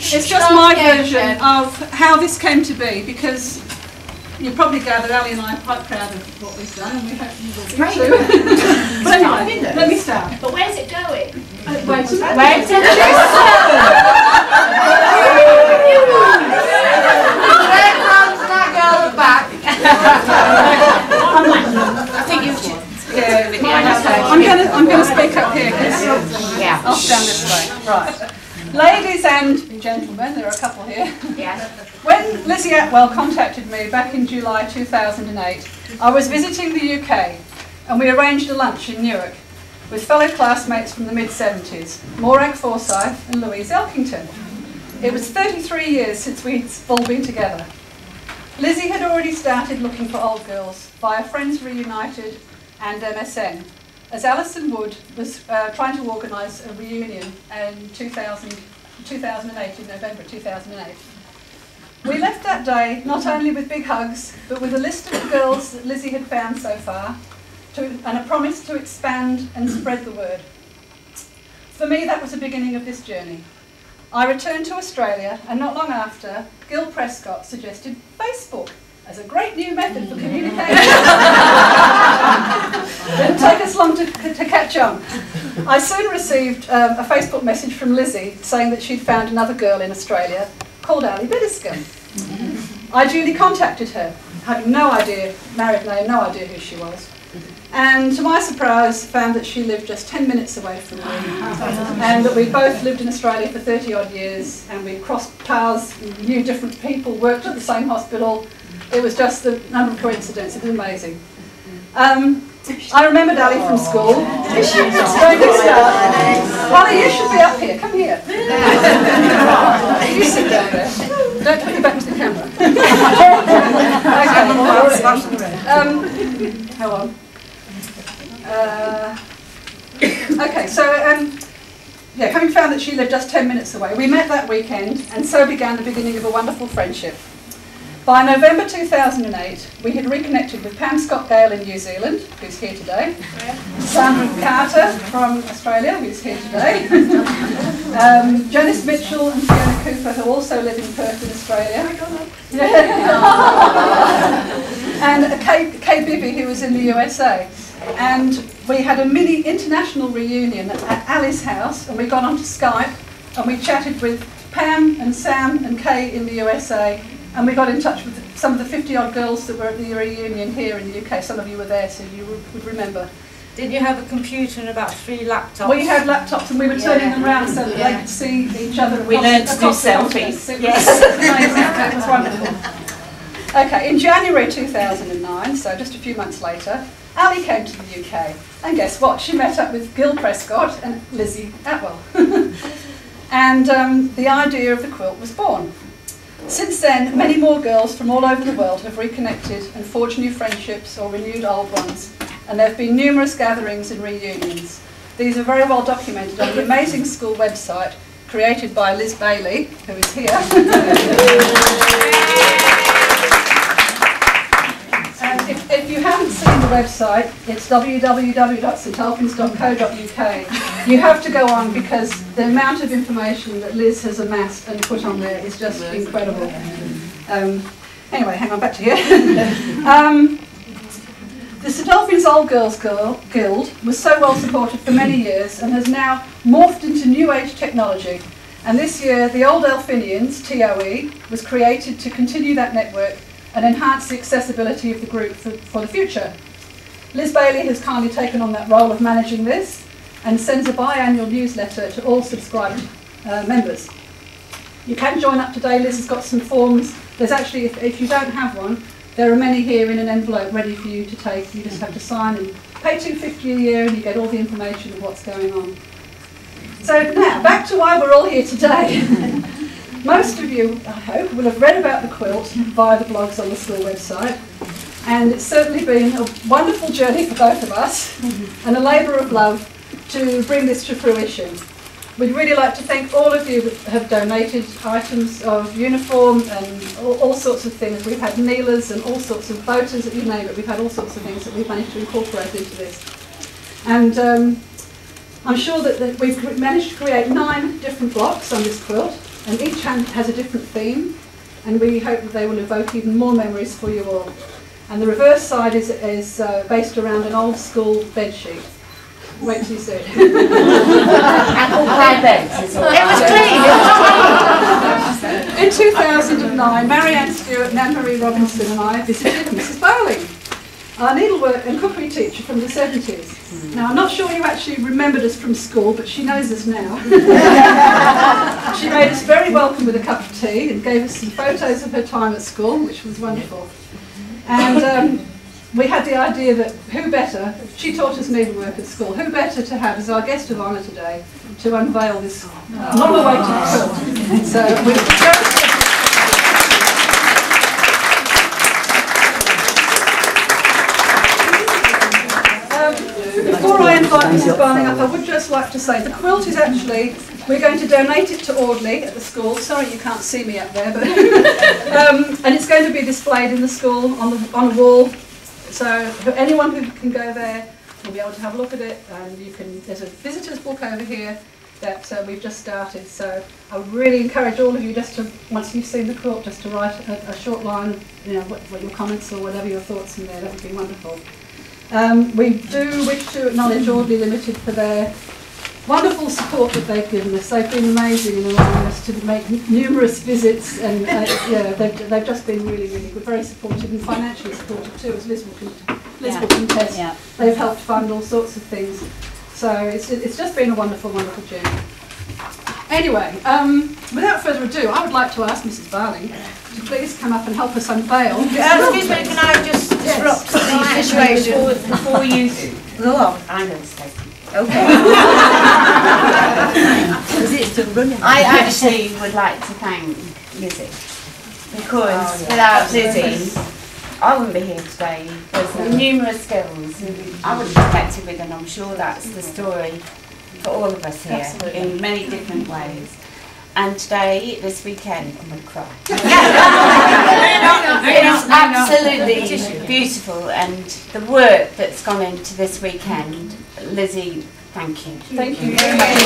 It's just my version of how this came to be, because you probably gather Ali and I are quite proud of what we've done, and we hope you will be too. But anyway, let me start. But where's it going? Where's it going? I think you should. I'm going to speak up here because I'll stand this way. Right. Ladies and gentlemen, there are a couple here. Yeah. When Lizzie Atwell contacted me back in July 2008, I was visiting the UK and we arranged a lunch in Newark with fellow classmates from the mid-70s, Morag Forsyth and Louise Elphin. It was 33 years since we'd all been together. Lizzie had already started looking for old girls via Friends Reunited and MSN, as Alison Wood was trying to organise a reunion in 2008, in November 2008. We left that day not only with big hugs, but with a list of the girls that Lizzie had found so far, and a promise to expand and spread the word. For me, that was the beginning of this journey. I returned to Australia, and not long after, Gil Prescott suggested Facebook as a great new method for communication. Didn't take us long to catch on. I soon received a Facebook message from Lizzie saying that she'd found another girl in Australia called Ali Biddiscombe. I duly contacted her, having no idea, married name, no idea who she was. And to my surprise, found that she lived just 10 minutes away from me, and that we both lived in Australia for 30 odd years, and we crossed paths, knew different people, worked at the same hospital. It was just a number of coincidences. It was amazing. I remembered Ali from school. Very good start. Ali, you should be up here. Come here. You sit down there. Don't put your back to the camera. Okay. Hold on. Okay, so having found that she lived just 10 minutes away, we met that weekend, and so began the beginning of a wonderful friendship. By November 2008, we had reconnected with Pam Scott Gale in New Zealand, who's here today, Sandra Carter from Australia, who's here today, Janice Mitchell and Fiona Cooper, who also live in Perth in Australia, and Kay Bibby, who was in the USA. And we had a mini international reunion at Ali's house, and we got onto Skype, and we chatted with Pam and Sam and Kay in the USA, and we got in touch with some of the 50-odd girls that were at the reunion here in the UK. Some of you were there, so you would remember. Did you have a computer and about 3 laptops? We had laptops, and we were turning them around so that they could see each other. We learned to do selfies. Yes. It was wonderful. Okay, in January 2009, so just a few months later, Ali came to the UK, and guess what? She met up with Gil Prescott and Lizzie Atwell. And the idea of the quilt was born. Since then, many more girls from all over the world have reconnected and forged new friendships or renewed old ones, and there have been numerous gatherings and reunions. These are very well documented on the amazing school website created by Liz Bailey, who is here. If you haven't seen the website, it's www.stalphins.co.uk. You have to go on because the amount of information that Liz has amassed and put on there is just incredible. Anyway, hang on, back to here. The St Elphin's Old Girls Guild was so well supported for many years and has now morphed into new age technology. And this year, the Old Elphinians, TOE, was created to continue that network and enhance the accessibility of the group for the future. Liz Bailey has kindly taken on that role of managing this and sends a biannual newsletter to all subscribed members. You can join up today. Liz has got some forms. There's actually, if you don't have one, there are many here in an envelope ready for you to take. You just have to sign and pay $2.50 a year and you get all the information of what's going on. So now, back to why we're all here today. Most of you, I hope, will have read about the quilt via the blogs on the school website. And it's certainly been a wonderful journey for both of us and a labour of love to bring this to fruition. We'd really like to thank all of you that have donated items of uniform and all sorts of things. We've had kneelers and all sorts of voters, you name it. We've had all sorts of things that we've managed to incorporate into this. And I'm sure that we've managed to create 9 different blocks on this quilt, and each has a different theme, and we hope that they will evoke even more memories for you all. And the reverse side is based around an old school bed sheet. Wait till you see it. Apple pie beds. It was clean. In 2009, Marianne Stewart and Anne-Marie Robinson and I visited Mrs. Bowling, our needlework and cookery teacher from the 70s. Now, I'm not sure you actually remembered us from school, but she knows us now. She made us very welcome with a cup of tea and gave us some photos of her time at school, which was wonderful. And we had the idea that who better, she taught us needlework at school, who better to have as our guest of honour today to unveil this long-awaited quilt. So we're very before I invite Mrs. Barning up, I would just like to say the quilt is actually, we're going to donate it to Audley at the school. Sorry you can't see me up there, but and it's going to be displayed in the school on a wall. So anyone who can go there will be able to have a look at it, and you can. There's a visitors book over here that we've just started. So I would really encourage all of you just to, once you've seen the quilt, just to write a short line, you know, what your comments or whatever your thoughts in there. That would be wonderful. We do wish to acknowledge Audley Limited for their wonderful support that they've given us. They've been amazing in allowing us to make numerous visits, and yeah, they've just been really, really good, very supportive and financially supportive too, as Liz will contest. Yeah. They've helped fund all sorts of things. So it's just been a wonderful, wonderful journey. Anyway, without further ado, I would like to ask Mrs. Barling to please come up and help us unveil. Excuse me, can I just disrupt the situation before you go on? I'm going to say something. Okay. I actually would like to thank Lizzie, because without Lizzie, I wouldn't be here today. There's numerous skills I would have connected with, and I'm sure that's the story for all of us here. Absolutely. In many different ways. And today, this weekend, I'm going to cry. It's absolutely beautiful, and the work that's gone into this weekend, Lizzie, thank you. Thank you very much.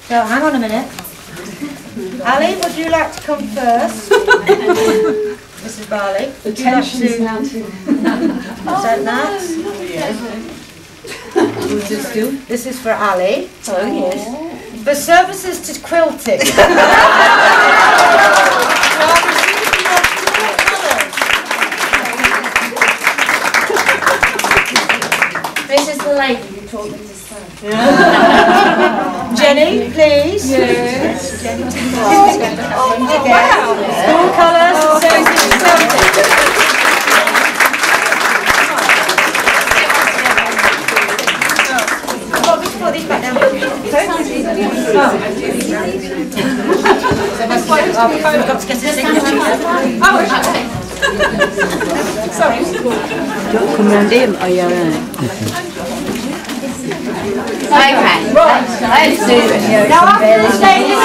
So, hang on a minute. Ali, would you like to come first? Mrs. Barley, The tension's mounting. Present that. Who's this to? This is for Ali. Oh, yes. For services to quilting. This is the lady who taught me to sew. Jenny, please. Yes. Jenny. Wow. School colours, services to quilting. Put these back down. I've got to get a signature. Sorry. Come round him, or you're Okay, let's do it. Now after this lady is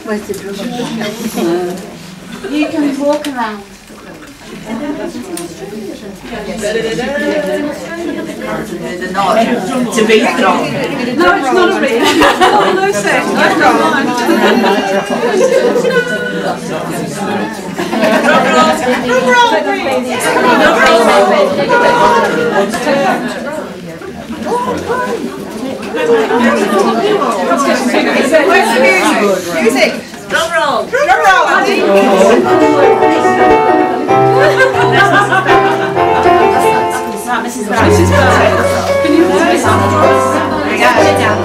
Where's the drum? You can walk around. To be strong. No, it's not a read. Oh, no, sir. Where's the music? Music! Drum roll! Drum roll! It's not Mrs. Brown. Can you play something for us? We got it down.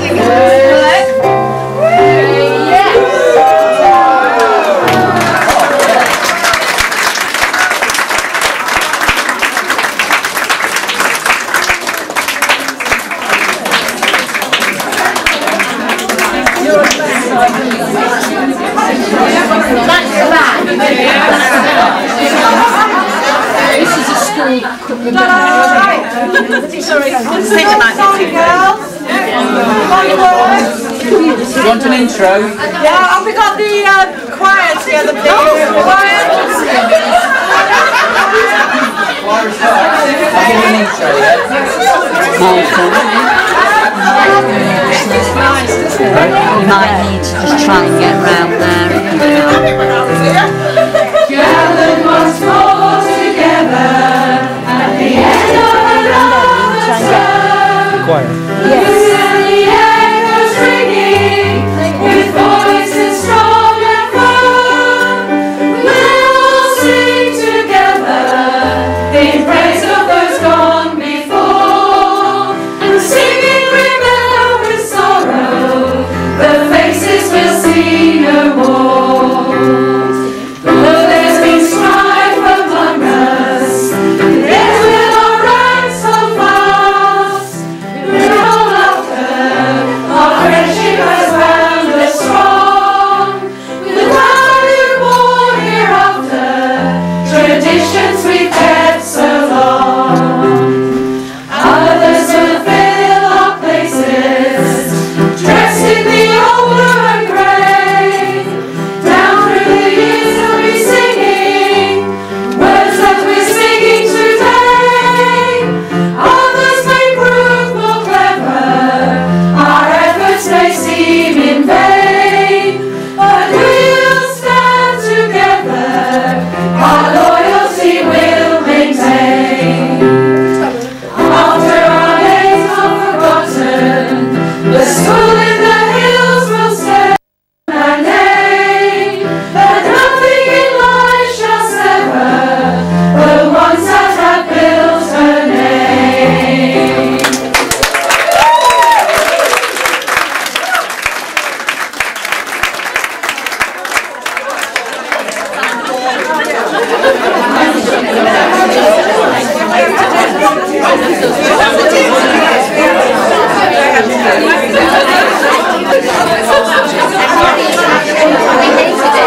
Sorry, girls. Do you want an intro? Yeah, have we got the choir together, please? Choir. I'll give you an intro, yeah? You might need to just try and get round there. Gathered once more together at the end of another term. Choir. Yes. And the echoes ringing with voices strong and firm. We'll all sing together in praise of those gone before. And singing remember with sorrow the faces we'll see no more. Though there's been strife among us, yet will our ranks hold fast. With all laughter, our friendship has bound us strong. We'll value more hereafter, traditions we've kept so long. Others will fill our places, dressed in the old blue and grey. Down through the years we'll be singing words that we're singing today. Others may prove more clever, our efforts may seem in vain, but we'll stand together, our loyalty will maintain. After our names are forgotten, the school in the hills will stand our name, that nothing in life shall sever the ones that have built her name. We hated it.